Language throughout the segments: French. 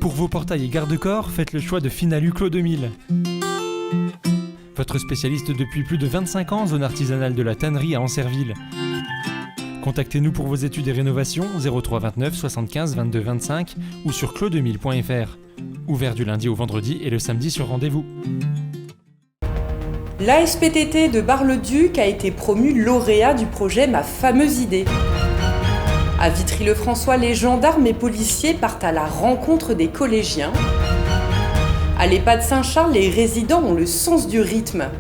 Pour vos portails et garde-corps, faites le choix de Finalu Clos 2000. Votre spécialiste depuis plus de 25 ans, zone artisanale de la tannerie à Ancerville. Contactez-nous pour vos études et rénovations 03 29 75 22 25 ou sur clos2000.fr. Ouvert du lundi au vendredi et le samedi sur rendez-vous. L'ASPTT de Bar-le-Duc a été promu lauréat du projet Ma fameuse idée. À Vitry-le-François, les gendarmes et policiers partent à la rencontre des collégiens. À l'EHPAD Saint-Charles, les résidents ont le sens du rythme.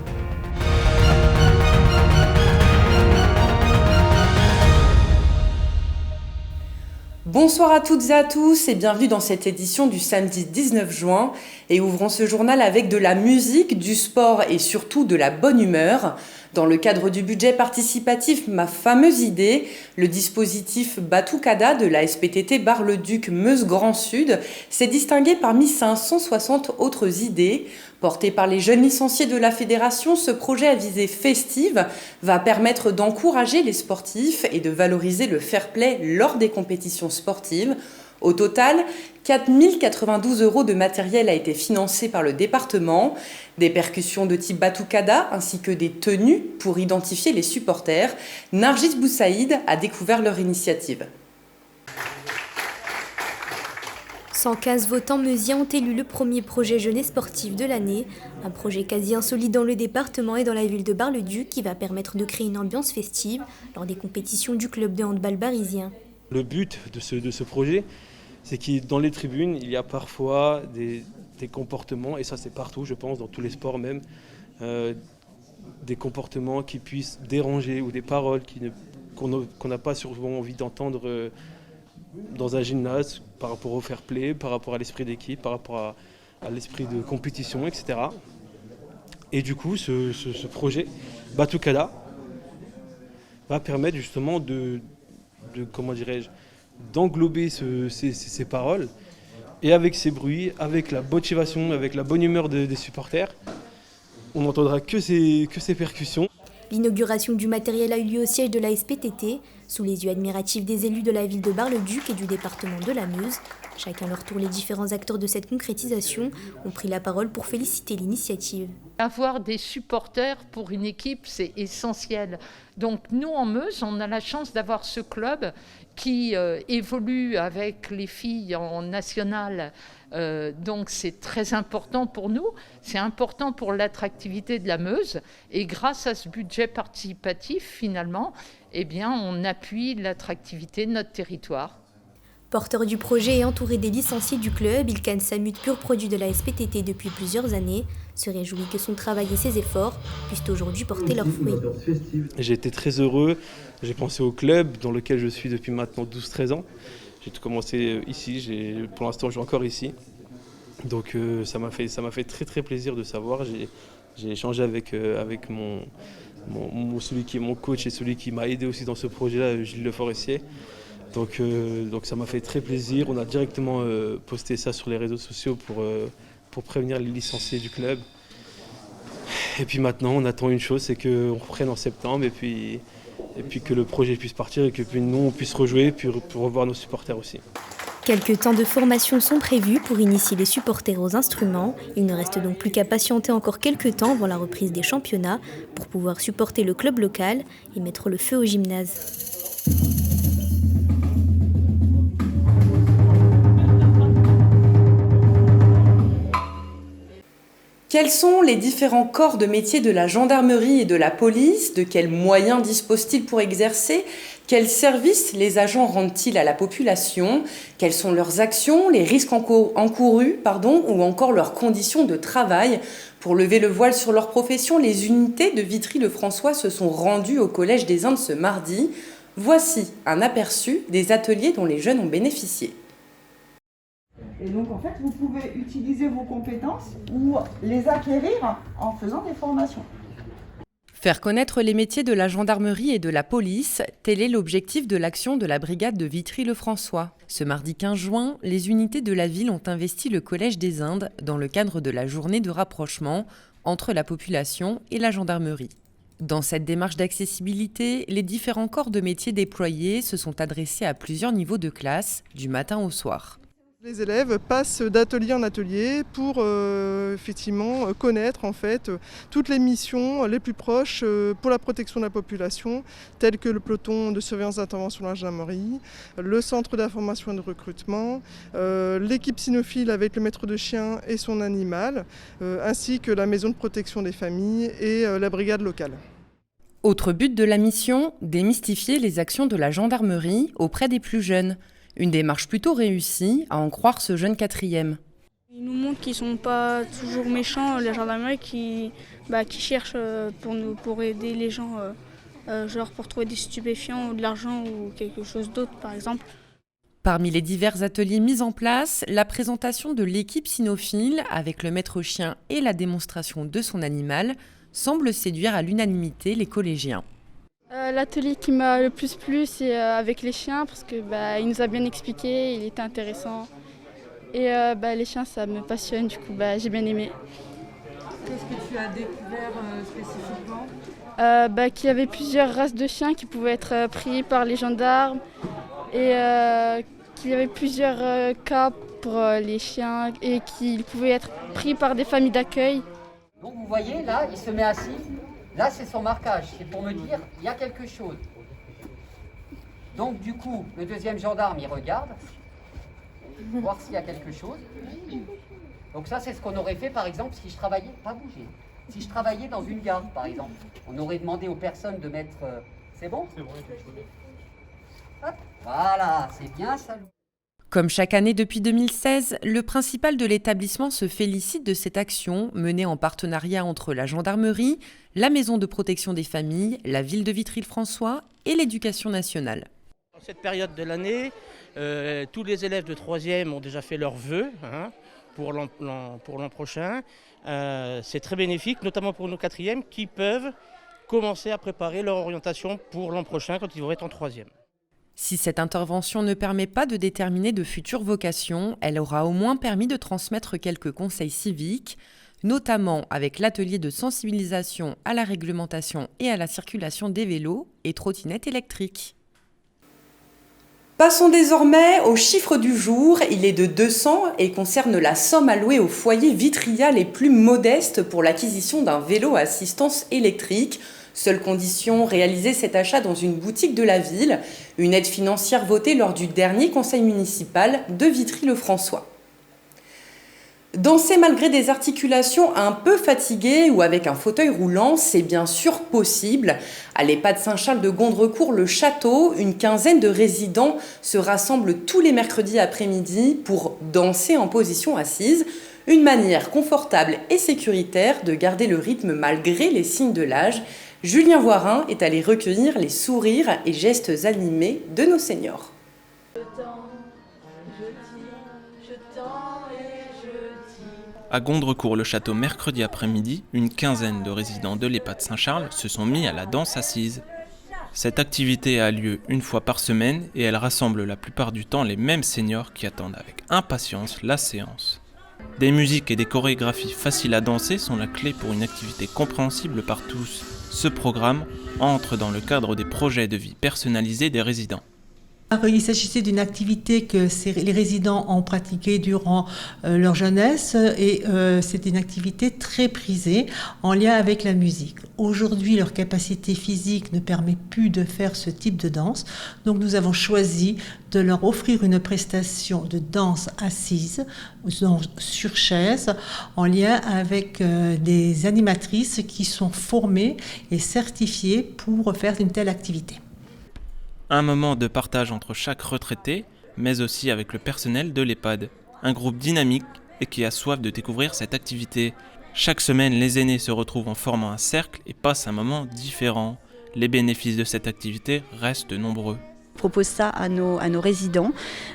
Bonsoir à toutes et à tous et bienvenue dans cette édition du samedi 19 juin et ouvrons ce journal avec de la musique, du sport et surtout de la bonne humeur. Dans le cadre du budget participatif Ma fameuse idée, le dispositif Batucada de la SPTT Bar-le-Duc Meuse Grand Sud s'est distingué parmi 560 autres idées. Porté par les jeunes licenciés de la fédération, ce projet à visée festive va permettre d'encourager les sportifs et de valoriser le fair-play lors des compétitions sportives. Au total, 4 092 € de matériel a été financé par le département, des percussions de type batucada ainsi que des tenues pour identifier les supporters. Nargis Boussaïd a découvert leur initiative. 115 votants meusiens ont élu le premier projet jeunesse sportif de l'année, un projet quasi insolite dans le département et dans la ville de Bar-le-Duc qui va permettre de créer une ambiance festive lors des compétitions du club de handball barisien. Le but de ce projet, c'est que dans les tribunes, il y a parfois des comportements, et ça c'est partout, je pense, dans tous les sports même, des comportements qui puissent déranger ou des paroles qu'on n'a pas souvent envie d'entendre dans un gymnase par rapport au fair play, par rapport à l'esprit d'équipe, par rapport à l'esprit de compétition, etc. Et du coup, ce projet Batucada va permettre justement d'englober ces paroles et avec ces bruits, avec la motivation, avec la bonne humeur des supporters, on n'entendra que ces percussions. L'inauguration du matériel a eu lieu au siège de la SPTT, sous les yeux admiratifs des élus de la ville de Bar-le-Duc et du département de la Meuse. Chacun leur tour, les différents acteurs de cette concrétisation ont pris la parole pour féliciter l'initiative. Avoir des supporters pour une équipe, c'est essentiel. Donc nous, en Meuse, on a la chance d'avoir ce club qui évolue avec les filles en national. Donc c'est très important pour nous, c'est important pour l'attractivité de la Meuse. Et grâce à ce budget participatif, finalement, eh bien, on appuie l'attractivité de notre territoire. Porteur du projet et entouré des licenciés du club, Ilkan Samut, pur produit de la SPTT depuis plusieurs années, se réjouit que son travail et ses efforts puissent aujourd'hui porter leurs fruits. J'ai été très heureux, j'ai pensé au club dans lequel je suis depuis maintenant 12-13 ans. J'ai tout commencé ici, pour l'instant je suis encore ici. Donc ça m'a fait très très plaisir de savoir. J'ai échangé avec celui qui est mon coach et celui qui m'a aidé aussi dans ce projet-là, Gilles Le Forestier. Donc ça m'a fait très plaisir. On a directement posté ça sur les réseaux sociaux pour prévenir les licenciés du club. Et puis maintenant, on attend une chose, c'est qu'on reprenne en septembre et puis que le projet puisse partir et que puis nous, on puisse rejouer puis pour revoir nos supporters aussi. Quelques temps de formation sont prévus pour initier les supporters aux instruments. Il ne reste donc plus qu'à patienter encore quelques temps avant la reprise des championnats pour pouvoir supporter le club local et mettre le feu au gymnase. Quels sont les différents corps de métier de la gendarmerie et de la police? De quels moyens disposent-ils pour exercer? Quels services les agents rendent-ils à la population? Quelles sont leurs actions, les risques encourus, ou encore leurs conditions de travail? Pour lever le voile sur leur profession, les unités de Vitry-le-François se sont rendues au Collège des Indes ce mardi. Voici un aperçu des ateliers dont les jeunes ont bénéficié. Et donc en fait, vous pouvez utiliser vos compétences ou les acquérir en faisant des formations. Faire connaître les métiers de la gendarmerie et de la police, tel est l'objectif de l'action de la brigade de Vitry-le-François. Ce mardi 15 juin, les unités de la ville ont investi le Collège des Indes dans le cadre de la journée de rapprochement entre la population et la gendarmerie. Dans cette démarche d'accessibilité, les différents corps de métiers déployés se sont adressés à plusieurs niveaux de classe, du matin au soir. Les élèves passent d'atelier en atelier pour effectivement connaître en fait toutes les missions les plus proches pour la protection de la population, telles que le peloton de surveillance d'intervention de la gendarmerie, le centre d'information et de recrutement, l'équipe cynophile avec le maître de chien et son animal, ainsi que la maison de protection des familles et la brigade locale. Autre but de la mission, démystifier les actions de la gendarmerie auprès des plus jeunes. Une démarche plutôt réussie, à en croire ce jeune 4e. Ils nous montrent qu'ils ne sont pas toujours méchants, la gendarmerie qui cherchent pour aider les gens, genre pour trouver des stupéfiants ou de l'argent ou quelque chose d'autre par exemple. Parmi les divers ateliers mis en place, la présentation de l'équipe cynophile avec le maître chien et la démonstration de son animal semble séduire à l'unanimité les collégiens. L'atelier qui m'a le plus plu, c'est avec les chiens parce que il nous a bien expliqué, il était intéressant. Et les chiens, ça me passionne, du coup j'ai bien aimé. Qu'est-ce que tu as découvert spécifiquement ? Qu'il y avait plusieurs races de chiens qui pouvaient être pris par les gendarmes et qu'il y avait plusieurs cas pour les chiens et qu'ils pouvaient être pris par des familles d'accueil. Donc vous voyez, là, il se met assis. Là, c'est son marquage, c'est pour me dire il y a quelque chose. Donc du coup, le deuxième gendarme, il regarde, voir s'il y a quelque chose. Donc ça, c'est ce qu'on aurait fait, par exemple, si je travaillais, pas bouger. Si je travaillais dans une gare, par exemple, on aurait demandé aux personnes de mettre... c'est bon ? C'est bon, il y a quelque chose. Hop, voilà, c'est bien ça. Comme chaque année depuis 2016, le principal de l'établissement se félicite de cette action menée en partenariat entre la gendarmerie, la maison de protection des familles, la ville de Vitry-le-François et l'éducation nationale. En cette période de l'année, tous les élèves de 3e ont déjà fait leurs vœux pour l'an prochain. C'est très bénéfique, notamment pour nos 4e qui peuvent commencer à préparer leur orientation pour l'an prochain quand ils vont être en 3e. Si cette intervention ne permet pas de déterminer de futures vocations, elle aura au moins permis de transmettre quelques conseils civiques, notamment avec l'atelier de sensibilisation à la réglementation et à la circulation des vélos et trottinettes électriques. Passons désormais au chiffre du jour. Il est de 200 et concerne la somme allouée aux foyers vitriens les plus modestes pour l'acquisition d'un vélo à assistance électrique. Seule condition, réaliser cet achat dans une boutique de la ville. Une aide financière votée lors du dernier conseil municipal de Vitry-le-François. Danser malgré des articulations un peu fatiguées ou avec un fauteuil roulant, c'est bien sûr possible. À l'EHPAD Saint-Charles de Gondrecourt-le-Château, une quinzaine de résidents se rassemblent tous les mercredis après-midi pour danser en position assise. Une manière confortable et sécuritaire de garder le rythme malgré les signes de l'âge. Julien Voirin est allé recueillir les sourires et gestes animés de nos seniors. À Gondrecourt-le-Château mercredi après-midi, une quinzaine de résidents de l'EHPAD Saint-Charles se sont mis à la danse assise. Cette activité a lieu une fois par semaine et elle rassemble la plupart du temps les mêmes seniors qui attendent avec impatience la séance. Des musiques et des chorégraphies faciles à danser sont la clé pour une activité compréhensible par tous. Ce programme entre dans le cadre des projets de vie personnalisés des résidents. Il s'agissait d'une activité que les résidents ont pratiquée durant leur jeunesse et c'est une activité très prisée en lien avec la musique. Aujourd'hui, leur capacité physique ne permet plus de faire ce type de danse, donc nous avons choisi de leur offrir une prestation de danse assise, sur chaise, en lien avec des animatrices qui sont formées et certifiées pour faire une telle activité. Un moment de partage entre chaque retraité, mais aussi avec le personnel de l'EHPAD. Un groupe dynamique et qui a soif de découvrir cette activité. Chaque semaine, les aînés se retrouvent en formant un cercle et passent un moment différent. Les bénéfices de cette activité restent nombreux. On propose ça à nos résidents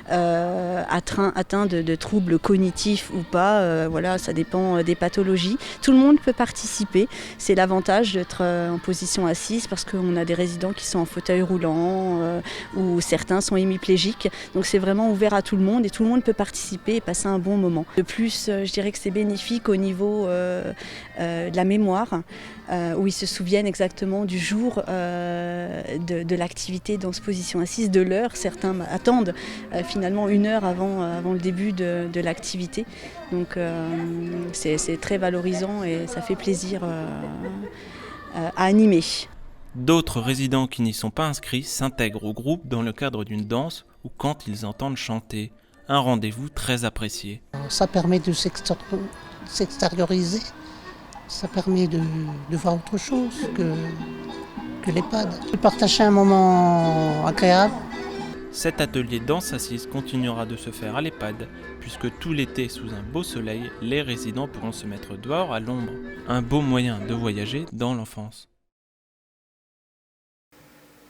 atteints de troubles cognitifs ou pas, voilà, ça dépend des pathologies. Tout le monde peut participer, c'est l'avantage d'être en position assise parce qu'on a des résidents qui sont en fauteuil roulant ou certains sont hémiplégiques, donc c'est vraiment ouvert à tout le monde et tout le monde peut participer et passer un bon moment. De plus, je dirais que c'est bénéfique au niveau de la mémoire. où ils se souviennent exactement du jour de l'activité dans position assise, de l'heure. Certains attendent finalement 1 heure avant le début de l'activité. Donc c'est très valorisant et ça fait plaisir à animer. D'autres résidents qui n'y sont pas inscrits s'intègrent au groupe dans le cadre d'une danse ou quand ils entendent chanter. Un rendez-vous très apprécié. Ça permet de s'extérioriser, ça permet de voir autre chose que l'EHPAD. De partager un moment agréable. Cet atelier danse assise continuera de se faire à l'EHPAD, puisque tout l'été, sous un beau soleil, les résidents pourront se mettre dehors à l'ombre. Un beau moyen de voyager dans l'enfance.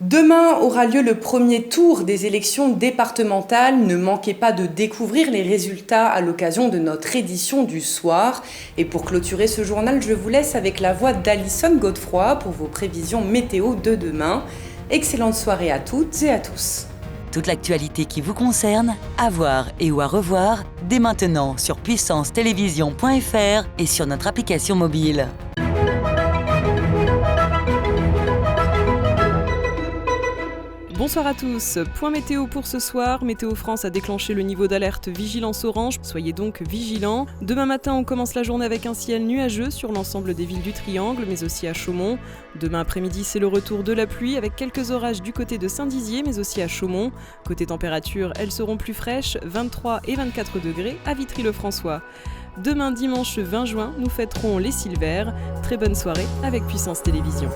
Demain aura lieu le premier tour des élections départementales. Ne manquez pas de découvrir les résultats à l'occasion de notre édition du soir. Et pour clôturer ce journal, je vous laisse avec la voix d'Alison Godefroy pour vos prévisions météo de demain. Excellente soirée à toutes et à tous. Toute l'actualité qui vous concerne, à voir et ou à revoir, dès maintenant sur puissancetélévision.fr et sur notre application mobile. Bonsoir à tous, point météo pour ce soir. Météo France a déclenché le niveau d'alerte vigilance orange, soyez donc vigilants. Demain matin, on commence la journée avec un ciel nuageux sur l'ensemble des villes du Triangle, mais aussi à Chaumont. Demain après-midi, c'est le retour de la pluie avec quelques orages du côté de Saint-Dizier, mais aussi à Chaumont. Côté température, elles seront plus fraîches, 23 et 24 degrés à Vitry-le-François. Demain dimanche 20 juin, nous fêterons les Silvères. Très bonne soirée avec Puissance Télévision.